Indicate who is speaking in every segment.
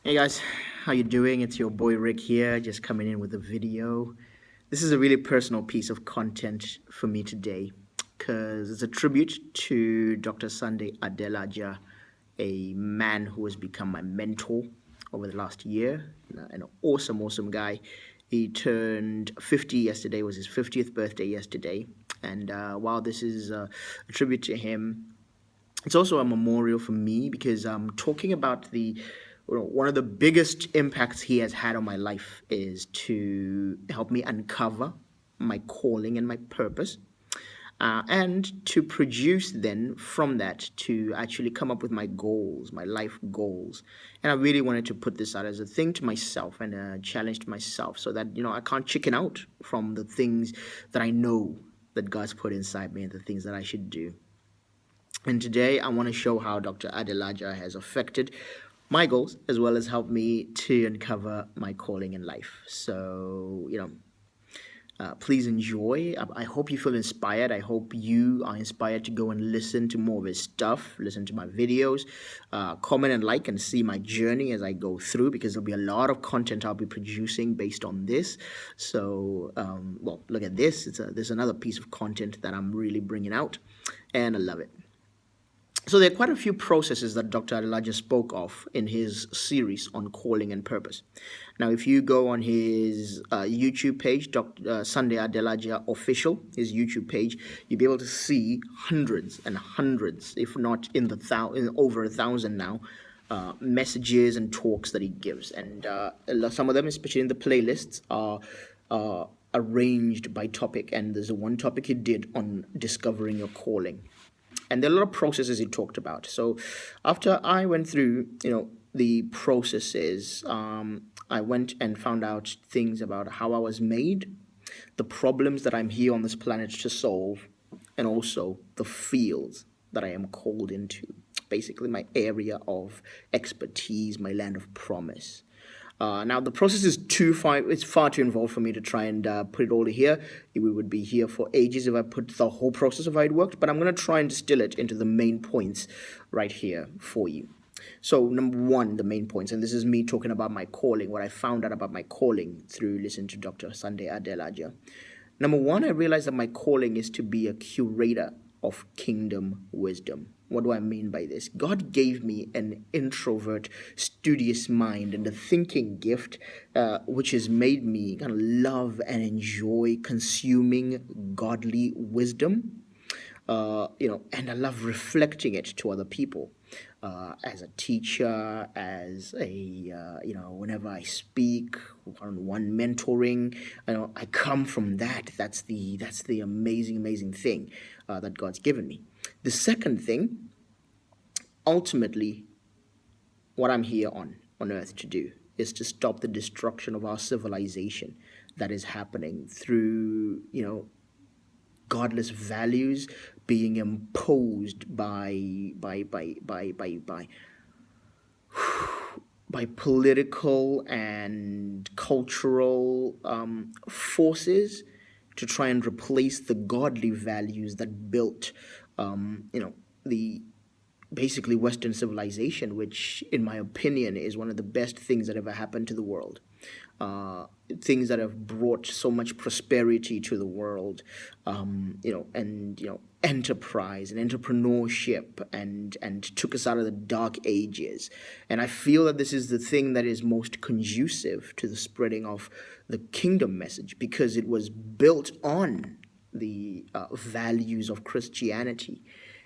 Speaker 1: Hey guys, how you doing? It's your boy Rick here, just coming in with a video. This is a really personal piece of content for me today because it's a tribute to Dr. Sunday Adelaja, a man who has become my mentor over the last year. An awesome guy. He turned 50 yesterday, was his 50th birthday yesterday. And while this is a tribute to him, it's also a memorial for me because I'm talking about one of the biggest impacts he has had on my life is to help me uncover my calling and my purpose, and to produce then from that to actually come up with my goals, my life goals. And I really wanted to put this out as a thing to myself and a challenge to myself so that, I can't chicken out from the things that I know that God's put inside me and the things that I should do. And today I want to show how Dr. Adelaja has affected my goals as well as helped me to uncover my calling in life. So, please enjoy. I hope you feel inspired. I hope you are inspired to go and listen to more of his stuff, listen to my videos, comment and like and see my journey as I go through, because there'll be a lot of content I'll be producing based on this. So, look at this. There's another piece of content that I'm really bringing out, and I love it. So there are quite a few processes that Dr. Adelaja spoke of in his series on calling and purpose. Now, if you go on his YouTube page, Dr. Sunday Adelaja Official, his YouTube page, you'll be able to see hundreds and hundreds, if not in over 1,000 now, messages and talks that he gives. And some of them, especially in the playlists, are arranged by topic. And there's one topic he did on discovering your calling. And there are a lot of processes he talked about. So after I went through, the processes, I went and found out things about how I was made, the problems that I'm here on this planet to solve, and also the fields that I am called into. Basically, my area of expertise, my land of promise. Now the process is it's far too involved for me to try and put it all here. We would be here for ages if I put the whole process of how it worked, but I'm going to try and distill it into the main points right here for you. So number one, the main points, and this is me talking about my calling, what I found out about my calling through listening to Dr. Sunday Adelaja. Number one, I realized that my calling is to be a curator of kingdom wisdom. What do I mean by this? God gave me an introvert, studious mind and a thinking gift, which has made me kind of love and enjoy consuming godly wisdom. And I love reflecting it to other people. As a teacher, as whenever I speak, one-on-one mentoring, I come from that. That's the amazing thing that God's given me. The second thing, ultimately, what I'm here on earth to do is to stop the destruction of our civilization that is happening through, godless values being imposed by political and cultural forces to try and replace the godly values that built, the basically Western civilization, which, in my opinion, is one of the best things that ever happened to the world. Things that have brought so much prosperity to the world, enterprise and entrepreneurship, and took us out of the dark ages. And I feel that this is the thing that is most conducive to the spreading of the kingdom message, because it was built on the values of Christianity.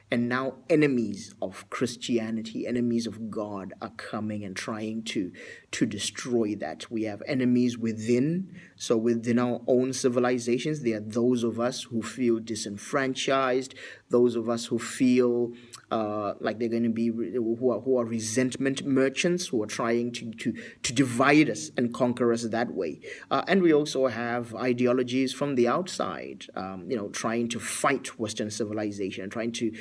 Speaker 1: And now enemies of Christianity, enemies of God, are coming and trying to destroy that. We have enemies within. So within our own civilizations, there are those of us who feel disenfranchised, those of us who feel like they're going to be, who are resentment merchants, who are trying to divide us and conquer us that way. And we also have ideologies from the outside, trying to fight Western civilization, trying to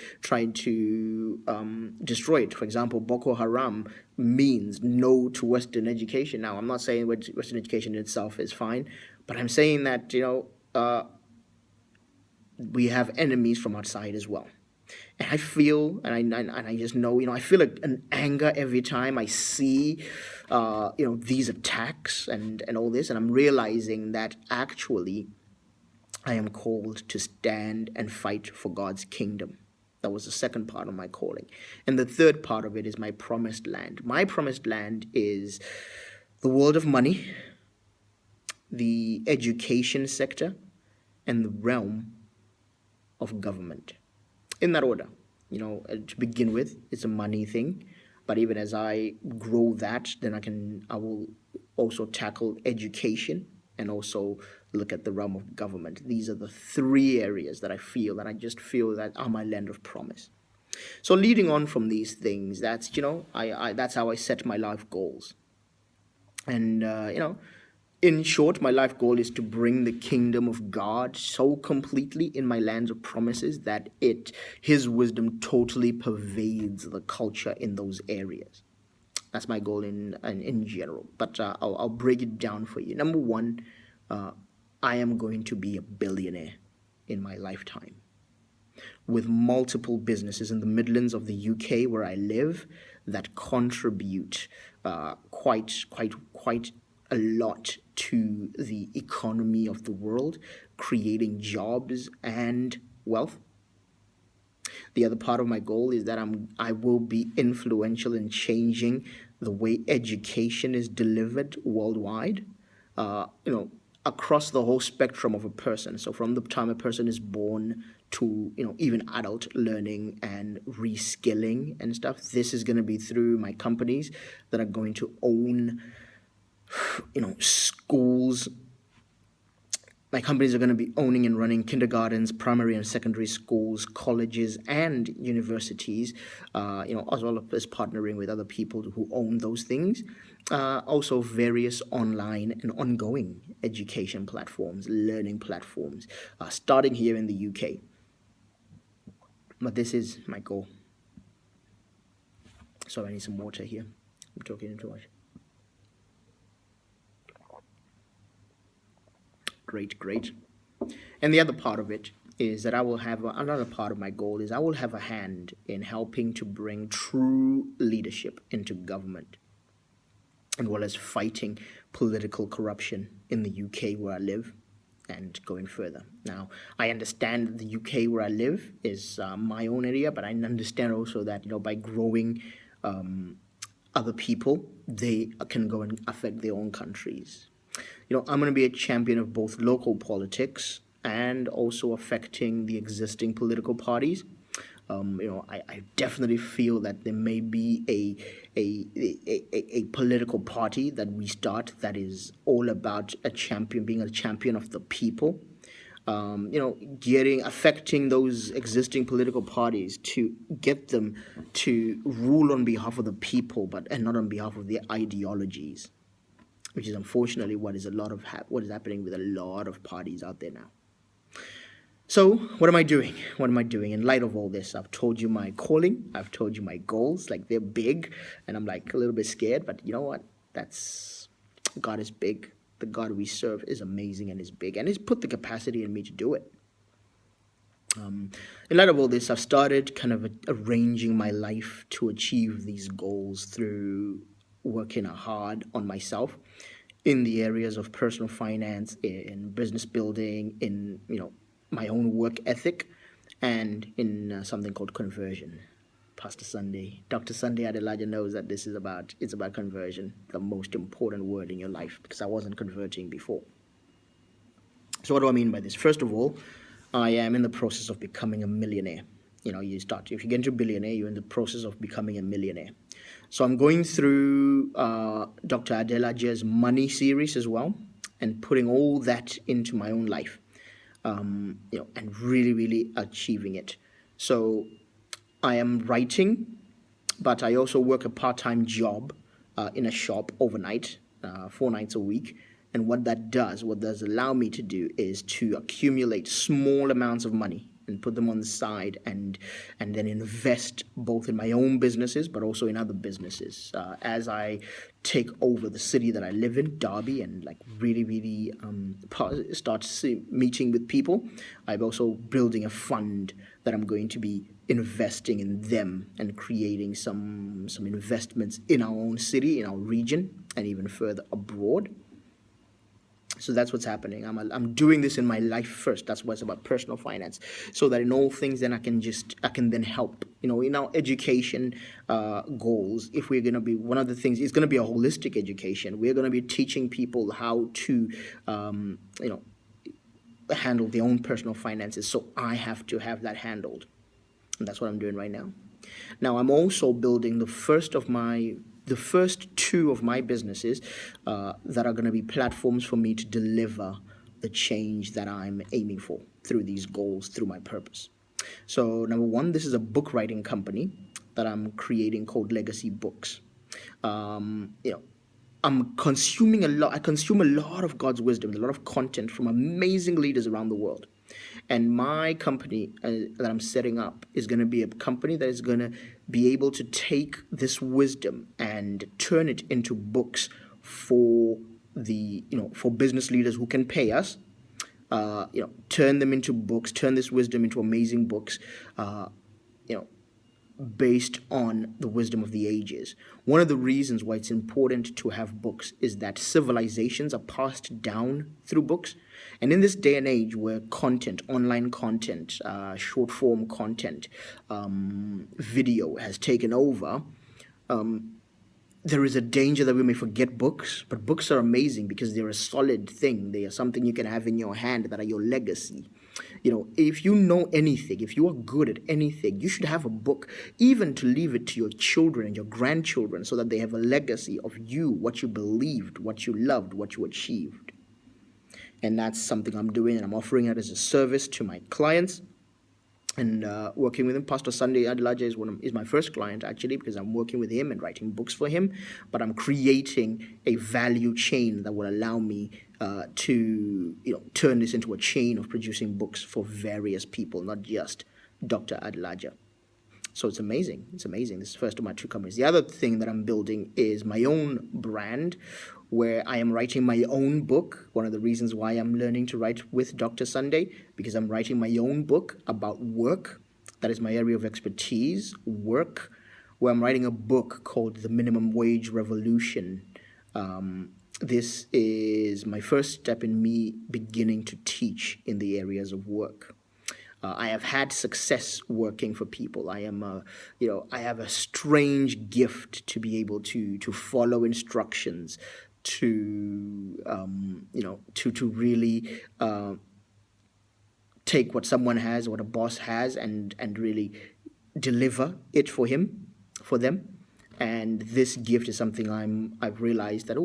Speaker 1: destroy it. For example, Boko Haram means no to Western education. Now, I'm not saying Western education itself is fine, but I'm saying that, we have enemies from outside as well. And I feel, and I just know, I feel an anger every time I see, these attacks and all this. And I'm realizing that actually I am called to stand and fight for God's kingdom. That was the second part of my calling. And the third part of it is my promised land. My promised land is the world of money, the education sector, and the realm of government. In that order, to begin with, it's a money thing. But even as I grow that, then I will also tackle education and also look at the realm of government. These are the three areas that I just feel that are my land of promise. So leading on from these things, that's, that's how I set my life goals. And, in short, my life goal is to bring the kingdom of God so completely in my lands of promises that His wisdom totally pervades the culture in those areas. That's my goal in general. But I'll break it down for you. Number one, I am going to be a billionaire in my lifetime, with multiple businesses in the Midlands of the UK where I live that contribute quite a lot to the economy of the world, creating jobs and wealth. The other part of my goal is that I will be influential in changing the way education is delivered worldwide. Across the whole spectrum of a person. So from the time a person is born to, even adult learning and reskilling and stuff, this is going to be through my companies that are going to own, schools. My companies are going to be owning and running kindergartens, primary and secondary schools, colleges, and universities, as well as partnering with other people who own those things. Also, various online and ongoing education platforms, learning platforms, starting here in the UK. But this is my goal. So I need some water here. I'm talking too much. Great. And the other part of it is that I will have another part of my goal is I will have a hand in helping to bring true leadership into government, as well as fighting political corruption in the UK where I live and going further. Now, I understand the UK where I live is my own area, but I understand also that, by growing other people, they can go and affect their own countries. I'm going to be a champion of both local politics and also affecting the existing political parties. I definitely feel that there may be a political party that we start that is all about being a champion of the people. Affecting those existing political parties to get them to rule on behalf of the people, and not on behalf of their ideologies, which is unfortunately what is happening with a lot of parties out there now. So what am I doing? In light of all this? I've told you my calling. I've told you my goals. Like, they're big, and I'm like a little bit scared. But you know what? God is big. The God we serve is amazing and is big, and He's put the capacity in me to do it. In light of all this, I've started kind of arranging my life to achieve these goals through working hard on myself in the areas of personal finance, in business building, in my own work ethic, and in something called conversion. Dr. Sunday Adelaja knows that it's about conversion, the most important word in your life, because I wasn't converting before. So what do I mean by this? First of all, I am in the process of becoming a millionaire. If you get into billionaire, you're in the process of becoming a millionaire. So I'm going through Dr. Adelaja's money series as well, and putting all that into my own life, and really, really achieving it. So I am writing, but I also work a part-time job in a shop overnight, 4 nights a week. And what does allow me to do is to accumulate small amounts of money and put them on the side, and then invest both in my own businesses but also in other businesses. As I take over the city that I live in, Derby, and like really start meeting with people, I'm also building a fund that I'm going to be investing in them and creating some investments in our own city, in our region, and even further abroad. So that's what's happening. I'm doing this in my life first. That's why it's about personal finance, so that in all things, then I can then help. In our education goals, if we're gonna be, one of the things, it's gonna be a holistic education. We're gonna be teaching people how to, handle their own personal finances. So I have to have that handled, and that's what I'm doing right now. Now I'm also building the first two of my businesses that are going to be platforms for me to deliver the change that I'm aiming for through these goals, through my purpose. So number one, this is a book writing company that I'm creating called Legacy Books. I'm consuming a lot. I consume a lot of God's wisdom, a lot of content from amazing leaders around the world. And my company that I'm setting up is going to be a company that is going to be able to take this wisdom and turn it into books for for business leaders who can pay us. Turn them into books, turn this wisdom into amazing books. Based on the wisdom of the ages. One of the reasons why it's important to have books is that civilizations are passed down through books. And in this day and age where content, online content, short form content, video has taken over, there is a danger that we may forget books, but books are amazing because they're a solid thing. They are something you can have in your hand that are your legacy. If you know anything, if you are good at anything, you should have a book, even to leave it to your children and your grandchildren, so that they have a legacy of you, what you believed, what you loved, what you achieved. And that's something I'm doing, and I'm offering it as a service to my clients. And working with him, Pastor Sunday Adelaja is my first client, actually, because I'm working with him and writing books for him. But I'm creating a value chain that will allow me to turn this into a chain of producing books for various people, not just Dr. Adelaja. So it's amazing. It's amazing. This is the first of my two companies. The other thing that I'm building is my own brand, where I am writing my own book. One of the reasons why I'm learning to write with Dr. Sunday, because I'm writing my own book about work. That is my area of expertise, work, where I'm writing a book called The Minimum Wage Revolution. This is my first step in me beginning to teach in the areas of work. I have had success working for people. I have a strange gift to be able to follow instructions, to really take what someone has, what a boss has, and really deliver it for them. And this gift is something I've realized that a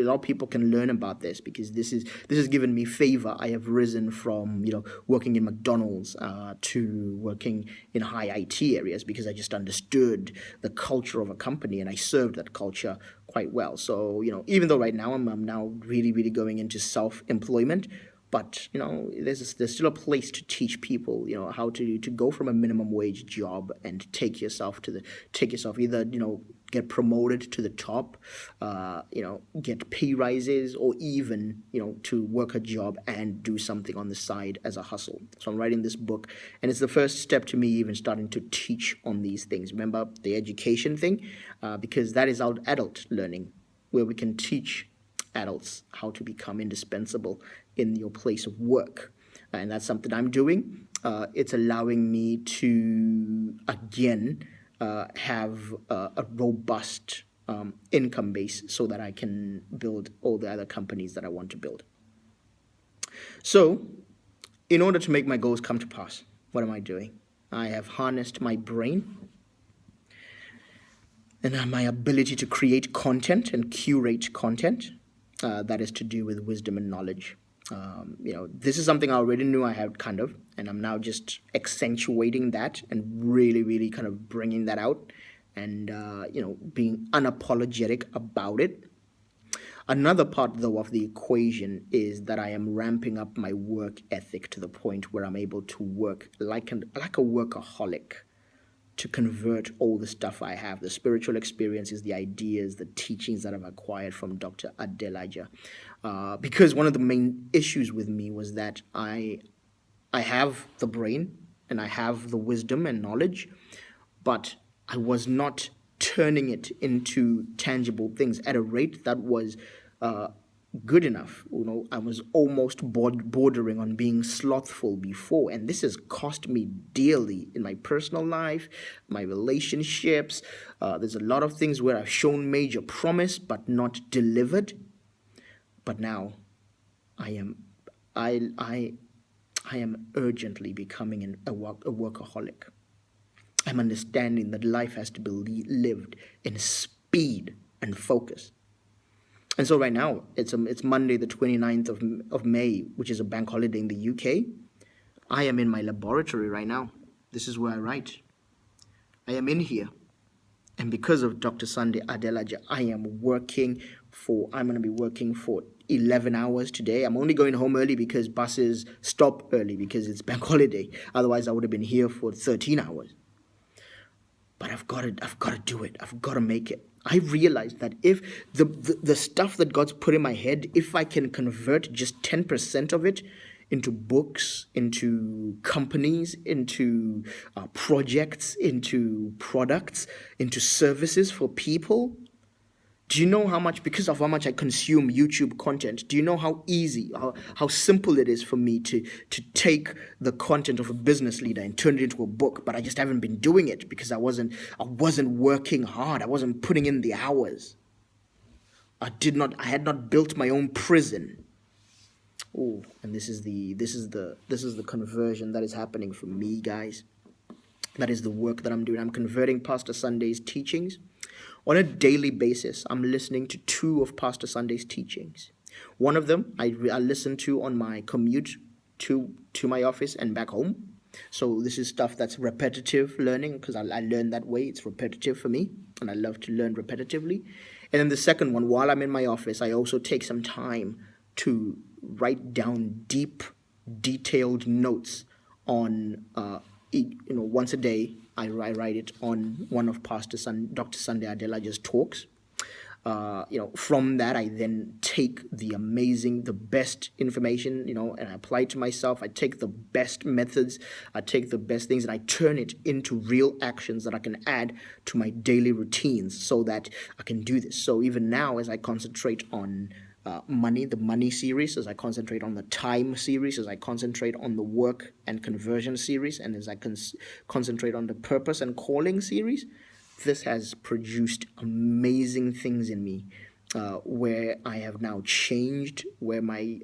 Speaker 1: lot of people can learn about this, because this has given me favor. I have risen from working in McDonald's to working in high IT areas, because I just understood the culture of a company and I served that culture quite well. So even though right now I'm now really going into self-employment, but there's still a place to teach people how to go from a minimum wage job and take yourself either get promoted to the top, get pay rises, or even to work a job and do something on the side as a hustle. So I'm writing this book, and it's the first step to me even starting to teach on these things. Remember the education thing, because that is our adult learning, where we can teach adults how to become indispensable in your place of work. And that's something I'm doing. It's allowing me to, again, have a robust income base so that I can build all the other companies that I want to build. So, in order to make my goals come to pass, what am I doing? I have harnessed my brain and my ability to create content and curate content that is to do with wisdom and knowledge. This is something I already knew I had and I'm now just accentuating that and really kind of bringing that out and, being unapologetic about it. Another part, though, of the equation is that I am ramping up my work ethic to the point where I'm able to work like a workaholic to convert all the stuff I have, the spiritual experiences, the ideas, the teachings that I've acquired from Dr. Adelaja. Because one of the main issues with me was that I have the brain and I have the wisdom and knowledge, but I was not turning it into tangible things at a rate that was good enough. I was almost bordering on being slothful before, and this has cost me dearly in my personal life, my relationships. There's a lot of things where I've shown major promise but not delivered. But now, I am urgently becoming a workaholic. I'm understanding that life has to be lived in speed and focus. And so right now, it's Monday, the 29th of May, which is a bank holiday in the UK. I am in my laboratory right now. This is where I write. I am in here. And because of Dr. Sunday Adelaja, I'm going to be working for 11 hours today. I'm only going home early because buses stop early because it's bank holiday. Otherwise, I would have been here for 13 hours. But I've got to do it. I've got to make it. I realized that if the stuff that God's put in my head, if I can convert just 10% of it into books, into companies, into projects, into products, into services for people, do you know how much, because of how much I consume YouTube content, do you know how easy, how simple it is for me to take the content of a business leader and turn it into a book? But I just haven't been doing it because I wasn't working hard. I wasn't putting in the hours. I had not built my own prison. Oh, and this is the conversion that is happening for me, guys. That is the work that I'm doing. I'm converting Pastor Sunday's teachings. On a daily basis, I'm listening to 2 of Pastor Sunday's teachings. One of them I listen to on my commute to my office and back home. So this is stuff that's repetitive learning because I learn that way. It's repetitive for me, and I love to learn repetitively. And then the second one, while I'm in my office, I also take some time to write down deep, detailed notes on once a day. I write it on one of Dr. Sunday Adelaja's talks. From that, I then take the best information, and I apply it to myself. I take the best methods, I take the best things, and I turn it into real actions that I can add to my daily routines so that I can do this. So even now, as I concentrate on the money series, as I concentrate on the time series, as I concentrate on the work and conversion series, and as I concentrate on the purpose and calling series, this has produced amazing things in me, where I have now changed, where my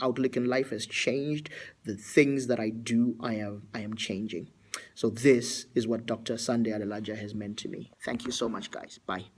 Speaker 1: outlook in life has changed. The things that I do, I am changing. So this is what Dr. Sunday Adelaja has meant to me. Thank you so much, guys. Bye.